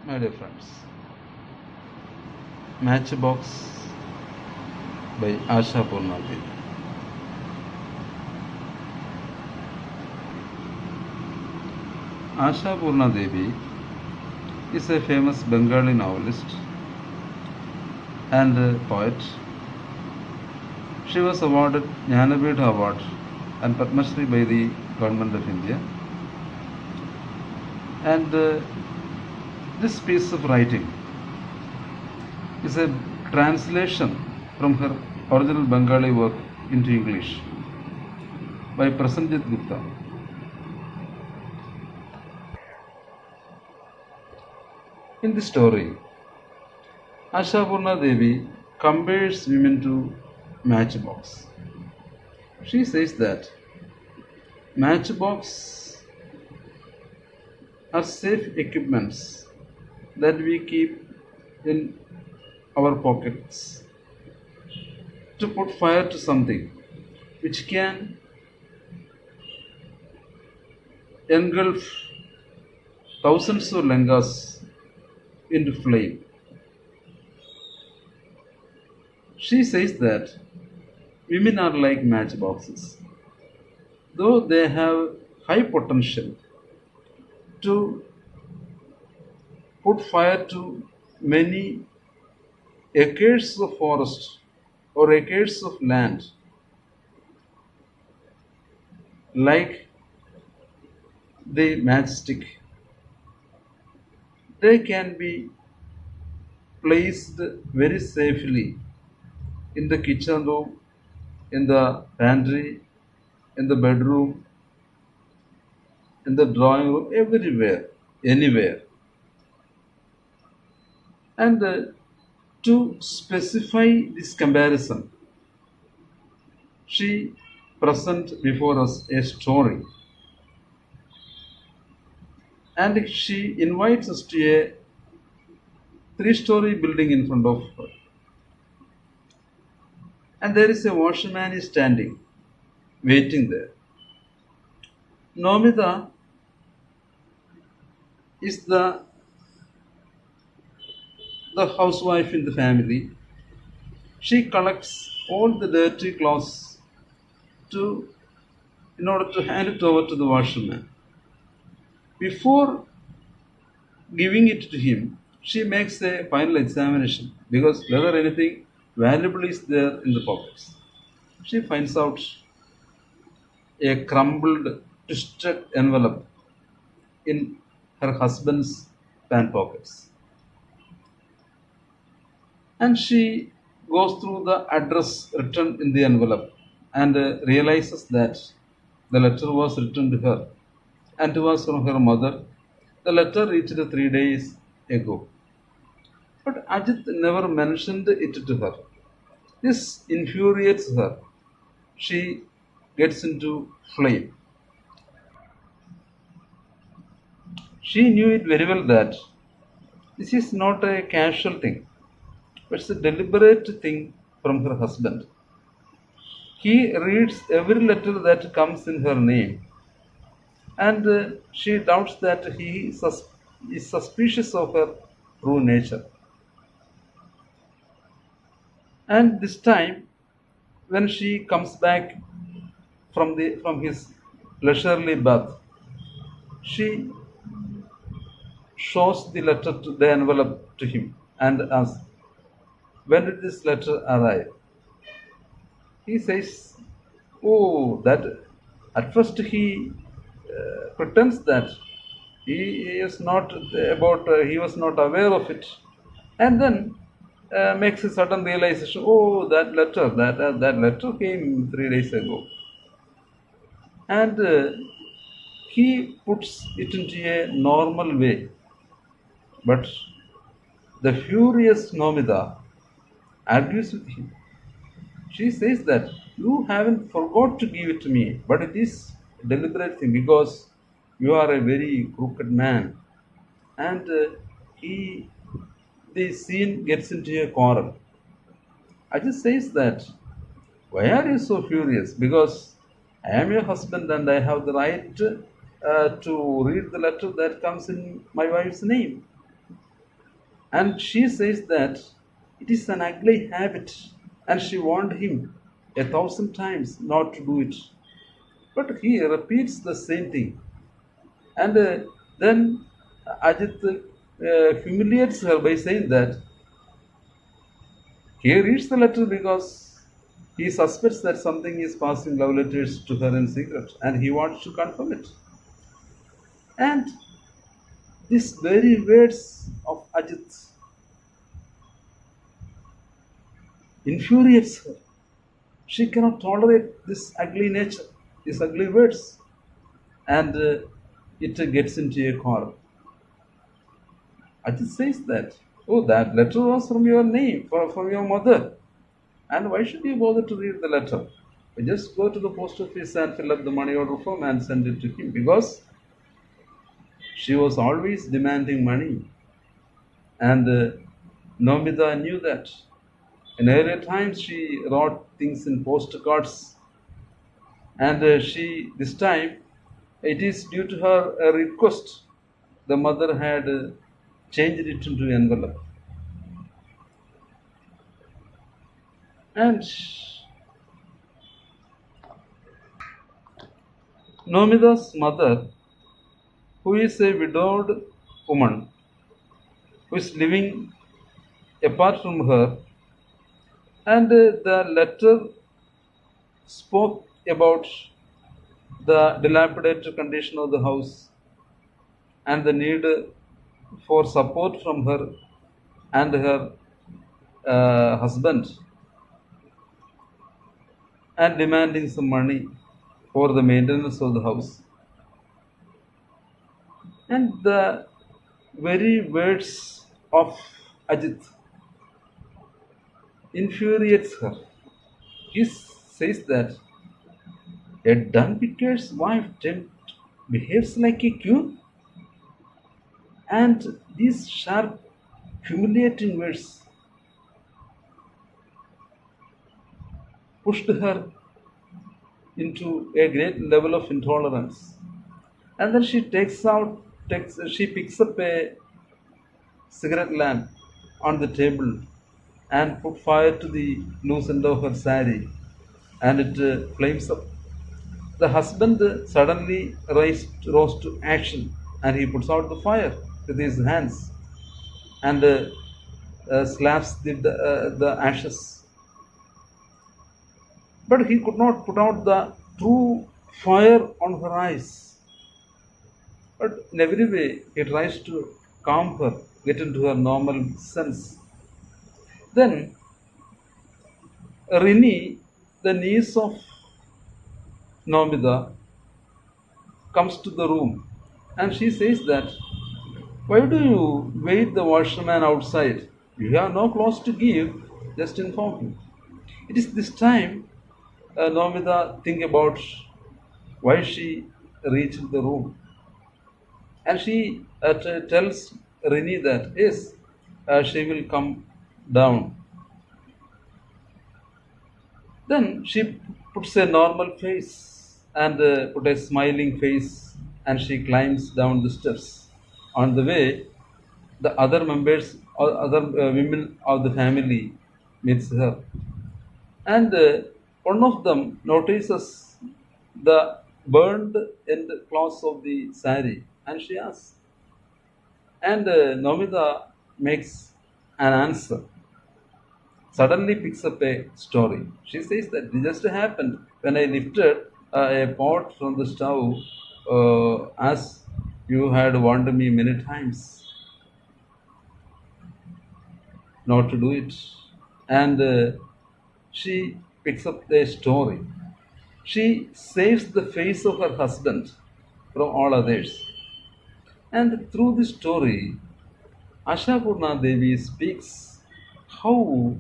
My dear friends, Matchbox by Asha Purnati. Asha Purna Devi is a famous Bengali novelist and poet. She was awarded Jnanapith Award and Padma Shri by the Government of India. And this piece of writing is a translation from her original Bengali work into English by Prasenjit Gupta. In the story, Ashapurna Devi compares women to matchbox. She says that matchbox are safe equipments that we keep in our pockets to put fire to something which can engulf thousands of langas into flame. She says that women are like matchboxes, though they have high potential to put fire to many acres of forest or acres of land, like the matchstick. They can be placed very safely in the kitchen room, in the pantry, in the bedroom, in the drawing room, everywhere, anywhere. And to specify this comparison, she present before us a story, and she invites us to a three-story building in front of her, and there is a washerman is standing, waiting there. Nomita is the housewife in the family. She collects all the dirty clothes to in order to hand it over to the washerman. Before giving it to him, she makes a final examination because whether anything valuable is there in the pockets. She finds out a crumbled, twisted envelope in her husband's pant pockets. And she goes through the address written in the envelope and realizes that the letter was written to her and was from her mother. The letter reached 3 days ago. But Ajit never mentioned it to her. This infuriates her. She gets into flame. She knew it very well that this is not a casual thing, but it's a deliberate thing from her husband. He reads every letter that comes in her name, and she doubts that he is suspicious of her true nature. And this time, when she comes back from his leisurely bath, she shows the envelope to him and asks, "When did this letter arrive?" He says, "Oh, that." At first, he pretends that he is not he was not aware of it, and then makes a sudden realization. Oh, that letter came 3 days ago, and he puts it into a normal way. But the furious Nomida argues with him. She says that you haven't forgot to give it to me, but it is a deliberate thing because you are a very crooked man. And he, the scene gets into a quarrel. Ajit says that, why are you so furious? Because I am your husband and I have the right to read the letter that comes in my wife's name. And she says that it is an ugly habit, and she warned him 1,000 times not to do it. But he repeats the same thing. And then Ajit humiliates her by saying that he reads the letter because he suspects that something is passing love letters to her in secret and he wants to confirm it. And these very words of Ajit infuriates her. She cannot tolerate this ugly nature, these ugly words, and it gets into a quarrel. Ajit says that, oh, that letter was from your name, from your mother, and why should you bother to read the letter? Just go to the post office and fill up the money order form and send it to him because she was always demanding money, and Nomita knew that. In earlier times, she wrote things in postcards, and she this time it is due to her request. The mother had changed it into envelope, and Nomita's mother, who is a widowed woman, who is living apart from her, and the letter spoke about the dilapidated condition of the house and the need for support from her and her husband and demanding some money for the maintenance of the house. And the very words of Ajit infuriates her. He says that a dung picker's wife behaves like a queen, and these sharp, humiliating words pushed her into a great level of intolerance. And then she picks up a cigarette lamp on the table and put fire to the loose end of her sari, and it flames up. The husband suddenly rose to action, and he puts out the fire with his hands and slaps the ashes. But he could not put out the true fire on her eyes. But in every way, he tries to calm her, get into her normal sense. Then Rini, the niece of Nomida, comes to the room and she says that, why do you wait the washerman outside? You have no clothes to give, just inform him. It is this time Nomida think about why she reached the room, and she tells Rini that yes, she will come down. Then she puts a normal face and put a smiling face, and she climbs down the steps. On the way, the other members or other women of the family meets her, and one of them notices the burned end cloth of the sari, and she asks, and Nomida makes an answer, suddenly picks up a story. She says that it just happened when I lifted a pot from the stove, as you had warned me many times not to do it. And she picks up the story. She saves the face of her husband from all others. And through this story, Ashapurna Devi speaks how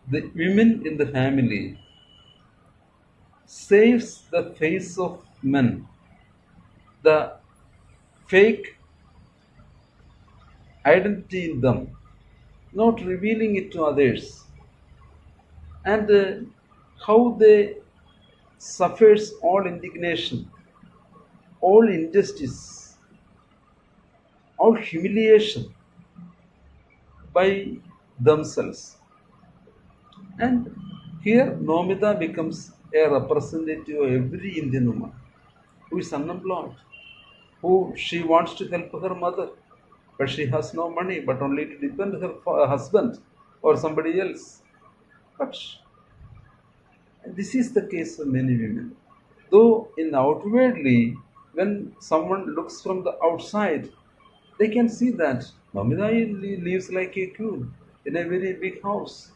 the women in the family saves the face of men, the fake identity in them, not revealing it to others, and how they suffers all indignation, all injustice, all humiliation, by themselves. And here Nomita becomes a representative of every Indian woman who is unemployed, who she wants to help her mother, but she has no money, but only to depend her husband or somebody else. But this is the case of many women. Though in outwardly, when someone looks from the outside, they can see that Mamita lives like a queen in a very big house.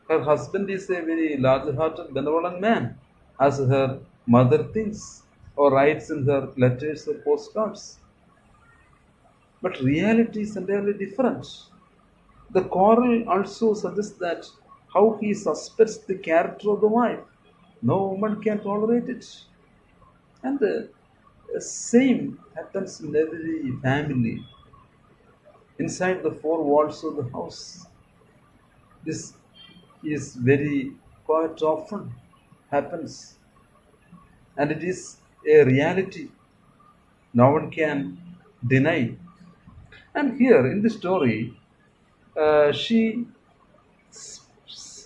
Her husband is a very large-hearted, benevolent man, as her mother thinks or writes in her letters or postcards. But reality is entirely different. The quarrel also suggests that how he suspects the character of the wife. No woman can tolerate it. And the same happens in every family inside the four walls of the house. This is very quite often happens, and it is a reality no one can deny. And here in the story, she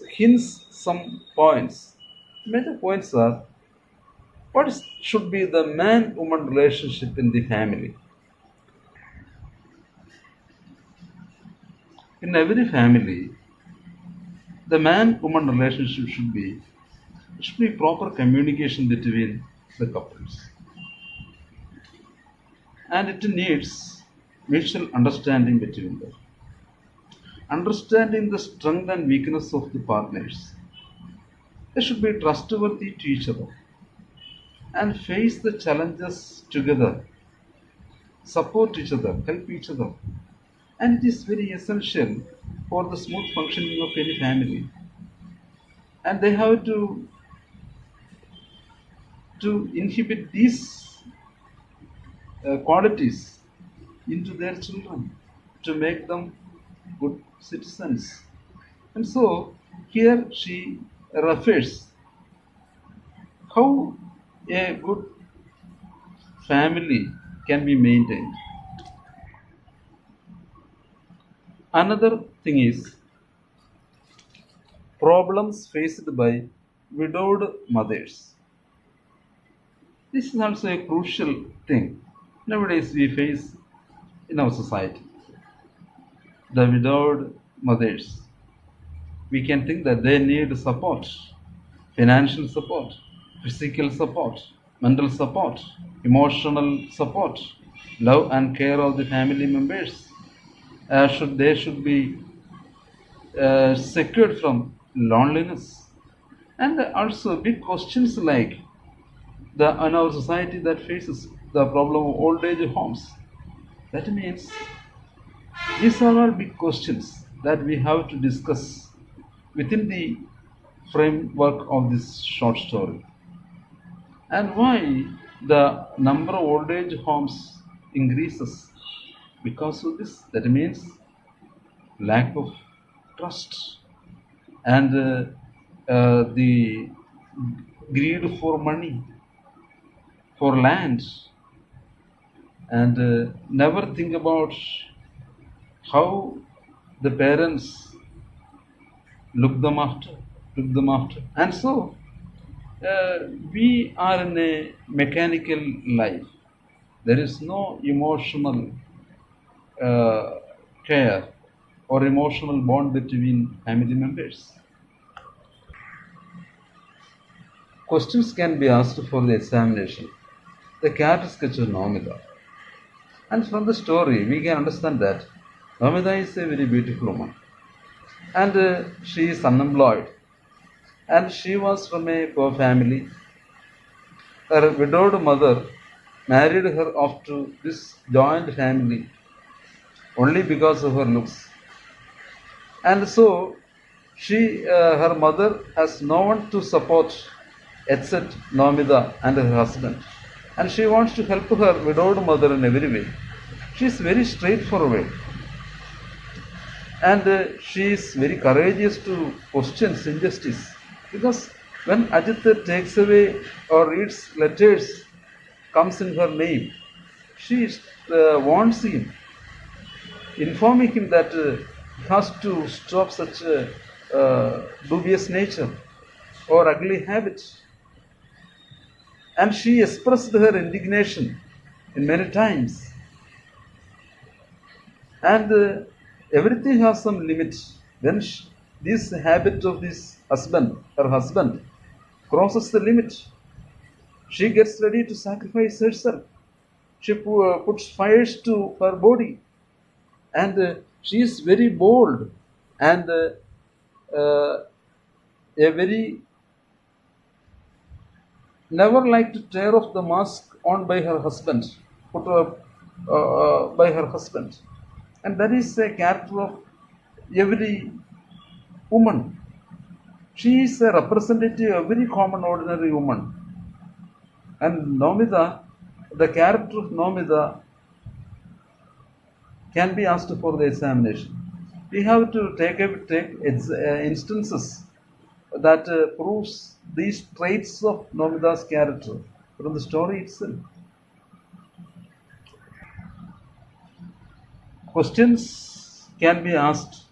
hints some points. Major points are should be the man woman relationship in the family. In every family, the man woman relationship should be proper communication between the couples, and it needs mutual understanding between them, understanding the strength and weakness of the partners. They should be trustworthy to each other and face the challenges together, support each other, help each other. And it is very essential for the smooth functioning of any family. And they have to inhibit these qualities into their children to make them good citizens. And so here she refers how a good family can be maintained. Another thing is problems faced by widowed mothers. This is also a crucial thing nowadays we face in our society. The widowed mothers. We can think that they need support, financial support, physical support, mental support, emotional support, love and care of the family members. Should be secured from loneliness, and also big questions like the in our society that faces the problem of old age homes. That means these are all big questions that we have to discuss within the framework of this short story. And why the number of old age homes increases because of this. That means lack of trust and the greed for money, for land, and never think about how the parents look them after, and so we are in a mechanical life. There is no emotional uh, care or emotional bond between family members. Questions can be asked for the examination. The character sketch of Nomita. And from the story, we can understand that Nomita is a very beautiful woman. And she is unemployed. And she was from a poor family. Her widowed mother married her off to this joint family only because of her looks. And so her mother has no one to support except Nomida and her husband. And she wants to help her widowed mother in every way. She is very straightforward, and she is very courageous to question injustice. Because when Ajit takes away or reads letters, comes in her name, she warns him, informing him that has to stop such a dubious nature or ugly habit. And she expressed her indignation in many times. And everything has some limit. When this habit of this husband, her husband, crosses the limit, she gets ready to sacrifice herself. She puts fires to her body, and she is very bold and a very never like to tear off the mask on by her husband, put up by her husband, and that is a character of every woman. She is a representative, a very common, ordinary woman. And Nomida, the character of Nomida can be asked for the examination. We have to take instances that proves these traits of Nomida's character from the story itself. Questions can be asked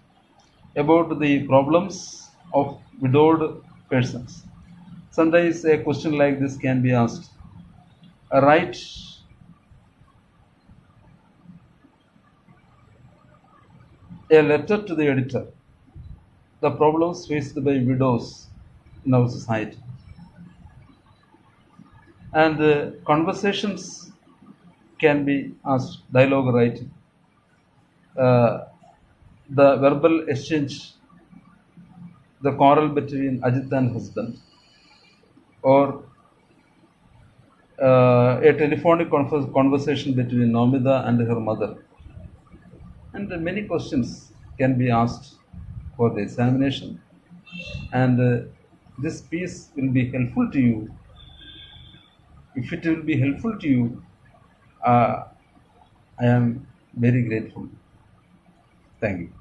about the problems of widowed persons. Sometimes a question like this can be asked. Write a letter to the editor. The problems faced by widows in our society. And conversations can be asked, dialogue writing. Uh, the verbal exchange, the quarrel between Ajit and husband, or a telephonic conversation between Nomida and her mother. And many questions can be asked for the examination. And this piece will be helpful to you. If it will be helpful to you, I am very grateful. Thank you.